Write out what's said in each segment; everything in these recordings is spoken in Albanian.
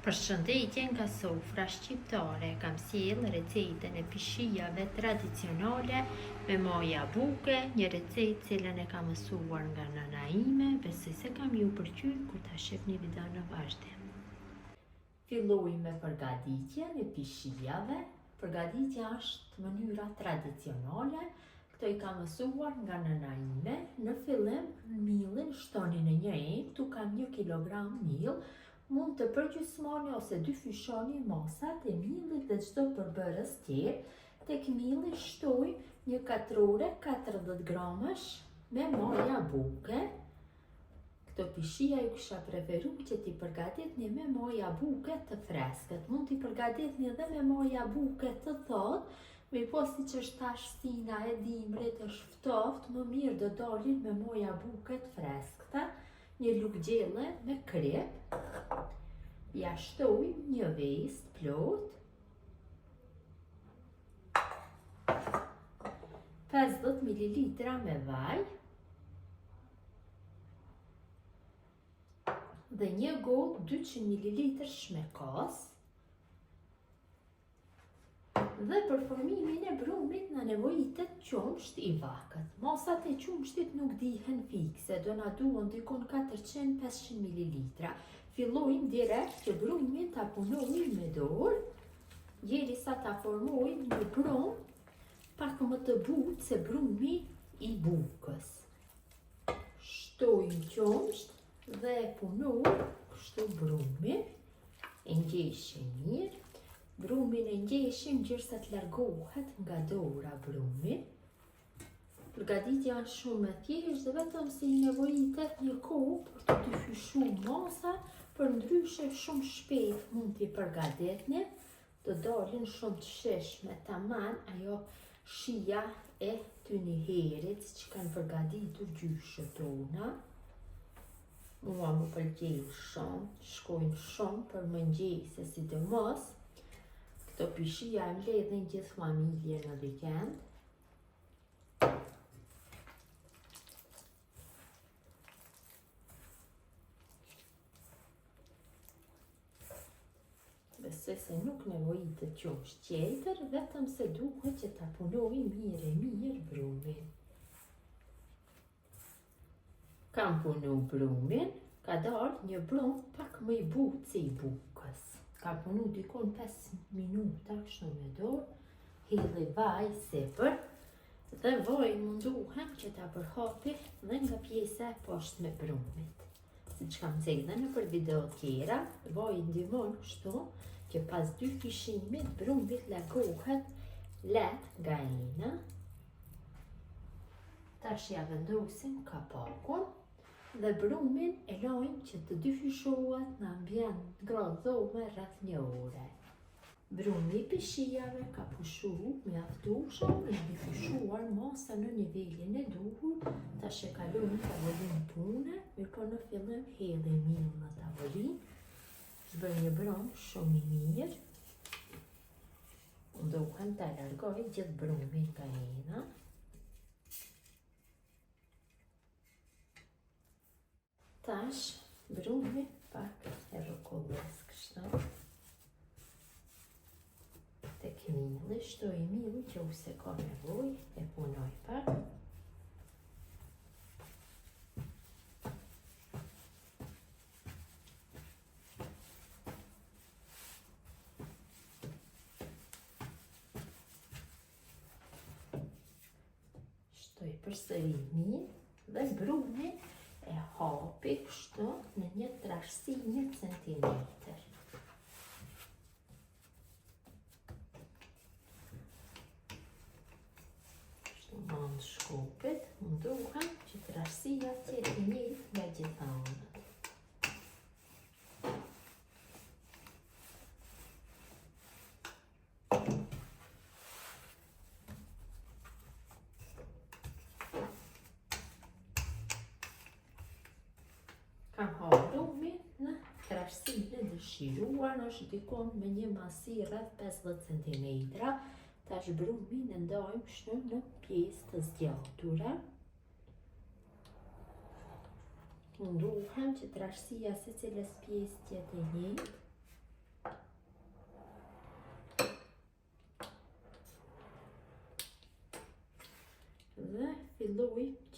Përshëndetje nga sofra shqiptare, kam sjell recetën e pishijave tradicionale me moja buke, një recetë cilën e kam mësuar nga nëna ime, besoj se kam ju pëlqyer kur ta shihni videon në vazhdim. Fillojmë me përgatitjen e pishijave. Përgatitja është mënyra tradicionale, këto i kam mësuar nga nëna ime. Në fillim, millin shtoni në një enë, tu kam 1 kilogram mill. Mund të përgjysmoni ose dyfyshoni masat e millit dhe çdo përbërës tjerë. Tek milli shtoj një katrore 40 gramësh me moja buke. Këto pishija ju kisha preferu që t'i përgatitni me moja buke të freskët. Mund t'i përgatitni edhe me moja buke të thotë, me posti që është tashtësina e dimrit është ftoftë, më mirë do dalin me moja buke të freskëta. Një lugë gjelle me krep, ja shtoj një vezë plot, 50 ml me vaj dhe një gotë 200 ml shmekas. Dhe për formimin e brumit na nevojitet qumsht i vakët. Masat e qumshtit nuk dihen fikse, do na duhen dikon 400-500 ml. Fillojmë direkt që brumin ta punojmë me dorë, derisa ta formojmë një brum pak më të butë se brumi i bukës. Shtojmë qumsht dhe punojmë kështu brumin, e ngjeshim mirë. Brumin e ngjeshim gjërsa të largohet nga dora brumi. Përgatitja është shumë e thjeshtë dhe vetëm se i nevojitet një kohë për të dyfyshuar masa, për ndryshe shumë shpejt mund t'i përgatitni, do dalin shumë të shishme, tamam ajo shija e tyni herit që kanë përgatitur gjyshët tona. Mua më pëlqejnë shumë, shkojnë shumë për mëngjese sidomos. Këto pishija e mbledhin gjithë familje në vikend. Besoj se nuk nevojitet qumsht tjetër, vetëm se duhet që ta punoj mirë brumin. Kam punu brumin, ka dalë një brum pak më i butë se i bukës. Ka punu dikon 5 minuta kështu me dorë, hedhi vaj sipër dhe vaj munduhem që ta përhapi dhe nga pjesa e poshtme e brumit. Siç kam thënë edhe në video tjera, vaj ndihmon kështu që pas dyfishimit brumit largohet lehtë nga ena. Tash ja vendosim kapakun dhe brumin e lajmë që të dyfishohet në ambient gradhore rreth 1 ore. Brumi i pishijave ka pushu mjaftueshëm dhe dyfishuar masa në nivelin e duhur. Tash e kalojmë tavolinë pune, mirëpo në fillim hedhim miell në tavolinë. Bëj një brum shumë i mirë. Duhem ta largoj gjithë brumin nga ena. Tash, brumi pak e rrokollos kështu. Tek milli, shtoj milli që ose ka nevojë, e punoj pak. Shtoj përsëri mirë dhe brumin e hapi kështu në një trashësi 1 centimetër. Kështu mand shkopit, munduhem që trashësia të jetë e njëjtë nga gjitha anët. Kam hapur brumin në trashësinë e dëshiruar, është dikon me një masi rreth 50 cm. Tash brumin e ndajmë kështu në pjesë të zgjatura. Munduhem që trashësia secilës pjesë të jetë e njëjtë.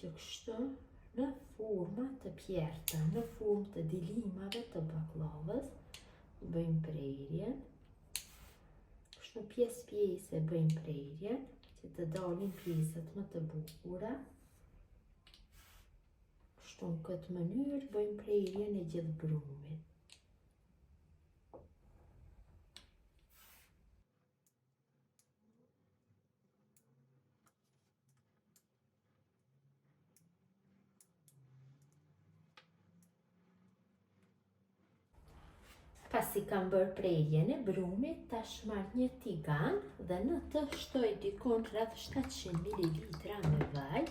që kështu në forma të pjerta, në formë të dilimave të baklavës, bëjmë prerjen. Kështu pjesë bëjmë prerjen, që të dalin pjesët më të bukura. Kështu në këtë mënyrë bëjmë prerjen e gjithë brumit. Pasi kam bërë prerjen e brumit, tash marr një tigan dhe në të shtoj dikon rreth 700 ml me vaj.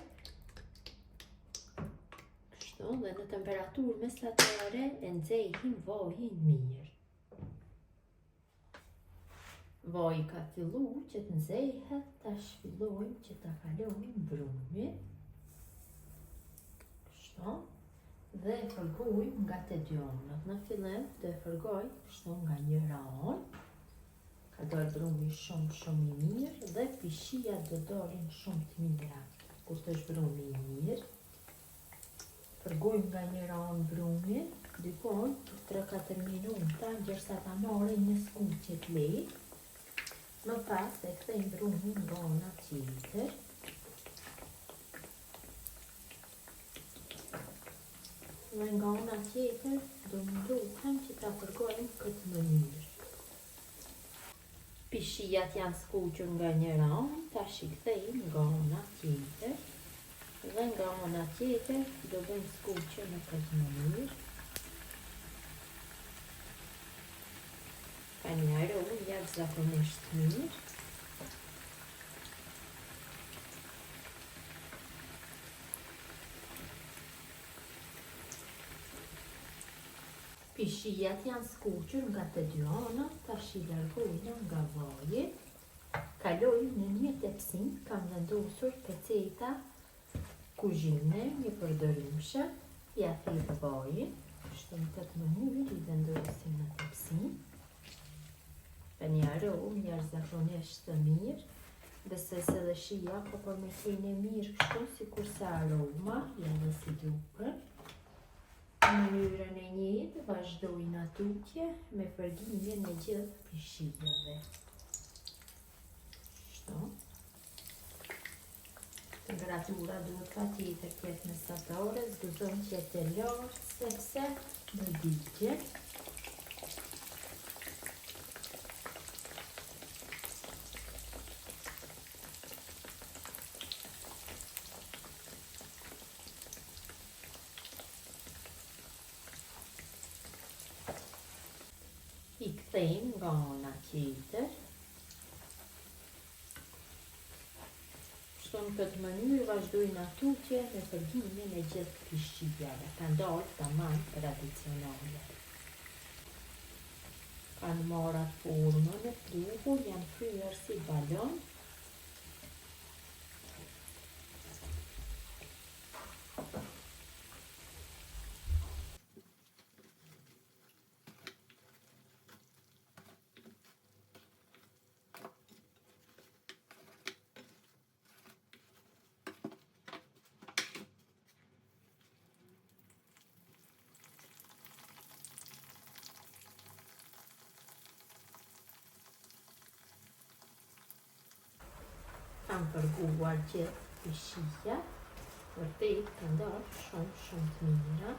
Kështu dhe në temperaturë mesatare e nxehim vajin mirë. Vaji ka fillu që të nxehet, tash fillojmë që ta kalojmë brumin. Kështu. Dhe e fërgojmë nga të dy anët. Në fillim do e fërgoj kështu nga njëra anë. Ka dalë brumi shumë i mirë dhe pishia do dalin shumë të mira. Kur të është brumi i mirë, fërgojmë nga njëra anë brumin, dikon 3-4 minuta, ndërsa ta marrim një skuqje të lehtë. Më pas e kthejmë brumin nga ana tjetër. Dhe nga ana tjetër do mundohem që ta fërgojmë këtë mënyrë. Pishijat janë skuqur nga njëra anë, tash i kthejmë nga ana tjetër. Dhe nga ana tjetër do bëjmë skuqje në këtë mënyrë. Ka një aromë jashtëzakonisht mirë. Pishijat janë skuqur nga të dy anët, tash i largojna nga vaji. Kalojmë në një tepsin, kam vendosur peceta kuzhine, një përdorimshë, ja thirr vajin, kështu në këtë mënyrë i vendosim në tepsin. Ka një aromë jashtëzakonisht të mirë, besoj se dhe shija ka përmirësinë e mirë kështu sikur se aroma, ja dhe si duket. Në mënyrën e njëjtë vazhdojnë tutje me fërgimin e gjithë pishijave. Kështu. Temperatura duhet patjetër të jetë mesatare, s'guxon që jetë e lartë sepse do digje. I kthejmë nga ana tjetër. Kështu në këtë mënyrë vazhdojnë tutje me fërgimin e gjithë pishijave. Ka dalë tamam tradicionale. Kanë marrë formën e pluhur, janë fryer si balon. Kam përguar gjithë pishija, vërtet kanë dalë shumë të mira.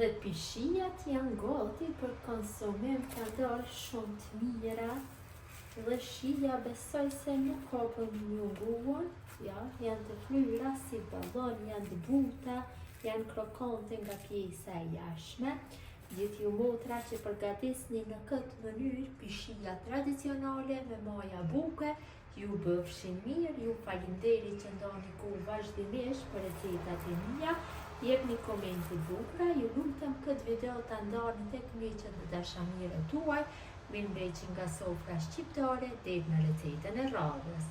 Dhe pishijat janë gati për konsumim, kanë dalë shumë të mira. Dhe shija besoj se nuk ka për njohuar, ja, janë të fryra si ballon, janë të buta, janë krokante nga pjesa e jashtme. Gjithë ju motra që përgatisni në këtë mënyrë pishija tradicionale me maja buke, ju bëfshin mirë, ju faleminderit që ndani kohë vazhdimisht për recetat e mia. Jepni komente bukura, ju lutem këtë video ta ndani tek miqët dhe dashamirët tuaj, mirëmbajtje nga sofra shqiptare deri në recetën e radhës.